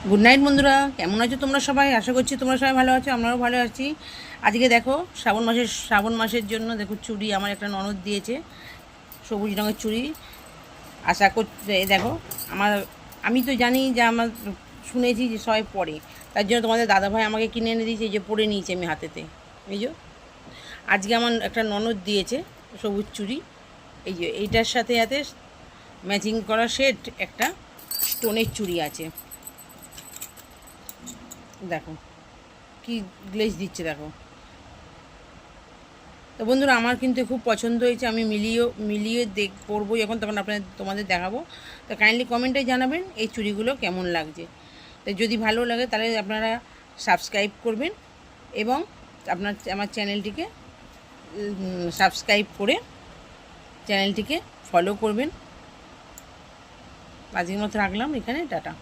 Good night বন্ধুরা, কেমন আছো তোমরা সবাই? আশা করছি তোমরা সবাই ভালো আছো, আমরাও ভালো আছি। আজকে দেখো শ্রাবণ মাসের জন্য দেখো চুড়ি আমার একটা ননদ দিয়েছে, সবুজ রঙের চুড়ি। আশা করতে দেখো আমার, আমি তো জানি যে আমার, শুনেছি যে সবাই পরে, তার জন্য তোমাদের দাদাভাই আমাকে কিনে এনে দিয়েছে, এই যে পরে নিয়েছি আমি হাতেতে। এই যে আজকে আমার একটা ননদ দিয়েছে সবুজ চুড়ি, এই যে এইটার সাথে সাথে ম্যাচিং করা সেট একটা স্টোনের চুড়ি আছে। দেখো কি গ্লেজ দিচ্ছে দেখো। তো বন্ধুরা আমার কিন্তু খুব পছন্দ হয়েছে, আমি মিলিয়ে পরবো যখন, তখন তোমাদের দেখাবো। তো কাইন্ডলি কমেন্টে জানাবেন এই চুড়িগুলো কেমন লাগছে। তো যদি ভালো লাগে তাহলে আপনারা সাবস্ক্রাইব করবেন এবং আমার চ্যানেলটিকে সাবস্ক্রাইব করে চ্যানেলটিকে ফলো করবেন। আজকের মতো রাখলাম এখানে, টাটা।